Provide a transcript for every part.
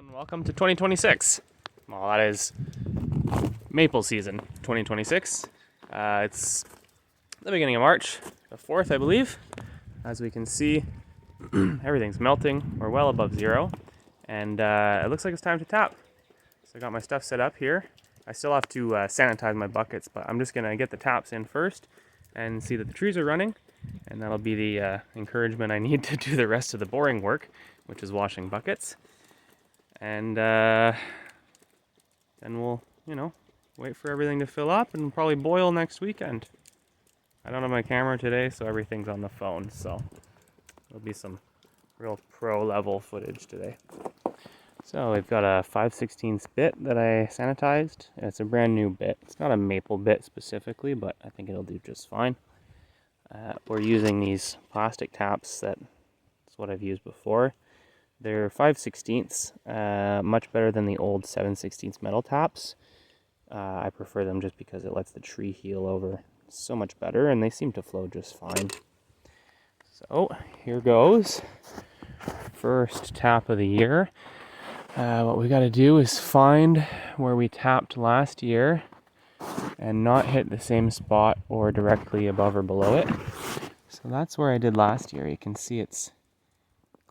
And welcome to 2026. Well, that is maple season 2026. It's the beginning of March, the 4th, I believe. As we can see, everything's melting. We're well above zero, and it looks like it's time to tap. So I got my stuff set up here. I still have to sanitize my buckets, but I'm just gonna get the taps in first and see that the trees are running, and that'll be the encouragement I need to do the rest of the boring work, which is washing buckets. And then we'll, wait for everything to fill up and probably boil next weekend. I don't have my camera today, so everything's on the phone, so there'll be some real pro level footage today. So we've got a 5/16 bit that I sanitized. It's a brand new bit. It's not a maple bit specifically, but I think it'll do just fine. We're using these plastic taps. That's what I've used before. They're 5/16, much better than the old 7/16 metal taps. I prefer them just because it lets the tree heal over so much better, and they seem to flow just fine. So here goes. First tap of the year. What we got to do is find where we tapped last year and not hit the same spot or directly above or below it. So that's where I did last year. You can see it's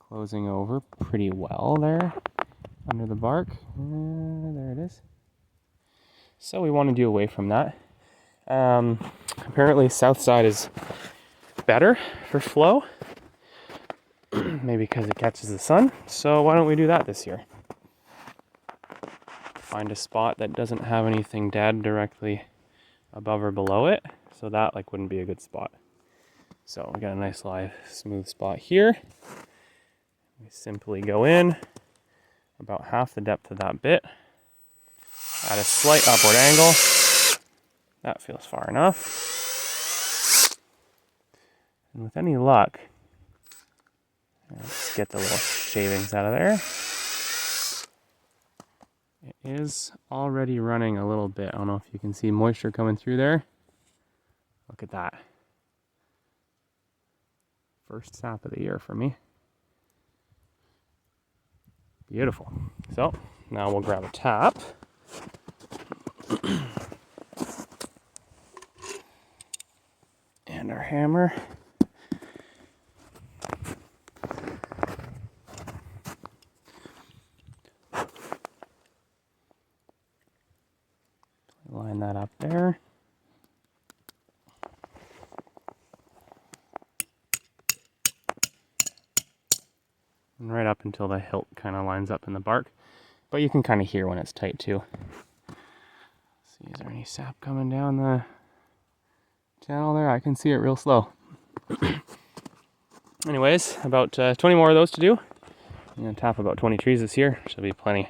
closing over pretty well there under the bark. There it is. So we want to do away from that. Apparently south side is better for flow. Maybe because it catches the sun. So why don't we do that this year? Find a spot that doesn't have anything dead directly above or below it. So that wouldn't be a good spot. So we got a nice live smooth spot here. We simply go in about half the depth of that bit at a slight upward angle. That feels far enough. And with any luck, let's get the little shavings out of there. It is already running a little bit. I don't know if you can see moisture coming through there. Look at that. First sap of the year for me. Beautiful. So now we'll grab a tap. And our hammer. Line that up there. And right up until the hilt kind of lines up in the bark. But you can kind of hear when it's tight too. See, is there any sap coming down the channel there? I can see it real slow. Anyways, about 20 more of those to do. I'm going to tap about 20 trees this year. Should be plenty.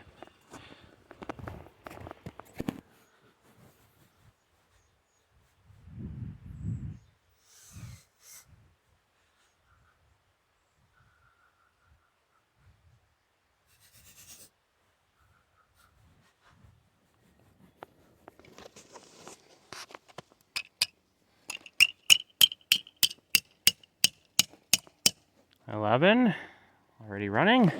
$11, already running.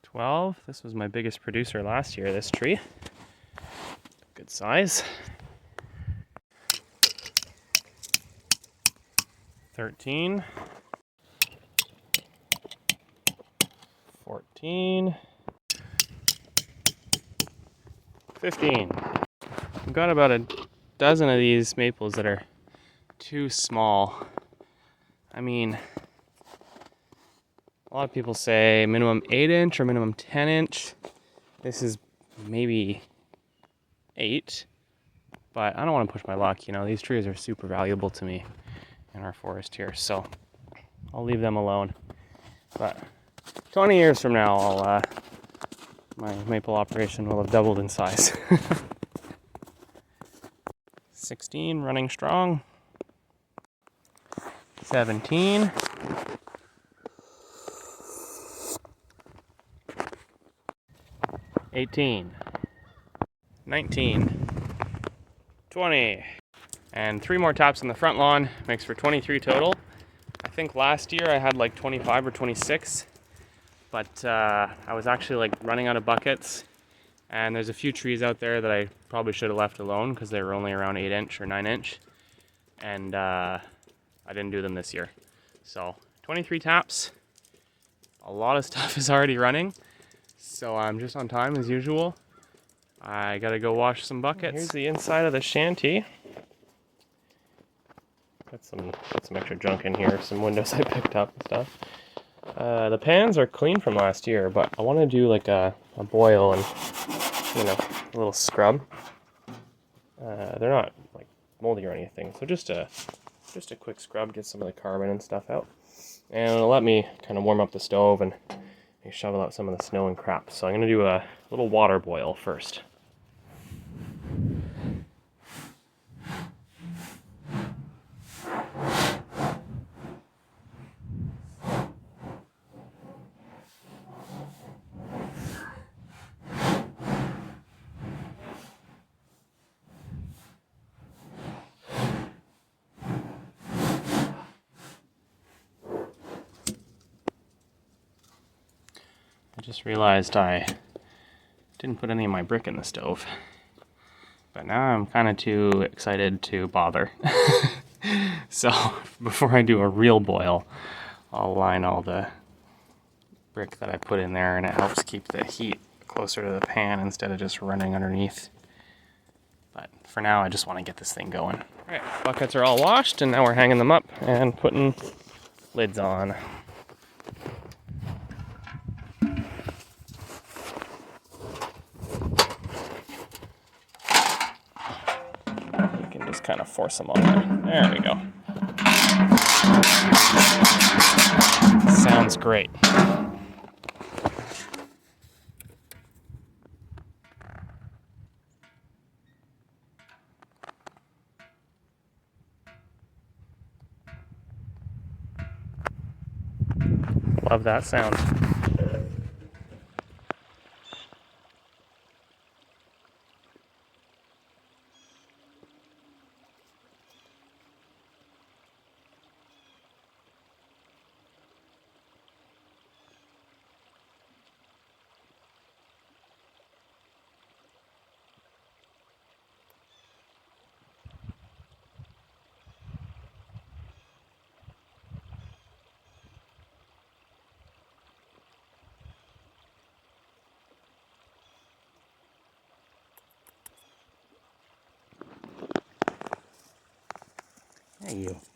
$12. This was my biggest producer last year, this tree. Good size. 13, 14, 15. I've got about a dozen of these maples that are too small. I mean, a lot of people say minimum 8-inch or minimum 10-inch. This is maybe 8, but I don't want to push my luck. These trees are super valuable to me in our forest here, so I'll leave them alone. But 20 years from now, my maple operation will have doubled in size. 16 running strong. 17. 18. 19. 20. And 3 more taps on the front lawn makes for 23 total. I think last year I had like 25 or 26, but I was actually like running out of buckets, and there's a few trees out there that I probably should have left alone because they were only around 8-inch or 9-inch, and I didn't do them this year. So 23 taps, a lot of stuff is already running, so I'm just on time as usual. I gotta go wash some buckets. Here's the inside of the shanty. Got some extra junk in here, some windows I picked up and stuff. The pans are clean from last year, but I want to do like a boil and, you know, a little scrub. They're not like moldy or anything, so just a quick scrub, get some of the carbon and stuff out. And it'll let me kind of warm up the stove and shovel out some of the snow and crap. So I'm going to do a little water boil first. I just realized I didn't put any of my brick in the stove, but now I'm kind of too excited to bother. So before I do a real boil, I'll line all the brick that I put in there, and it helps keep the heat closer to the pan instead of just running underneath. But for now, I just want to get this thing going. All right, buckets are all washed, and now we're hanging them up and putting lids on. Just kind of force them on there. There we go. Sounds great. Love that sound. Hey, you.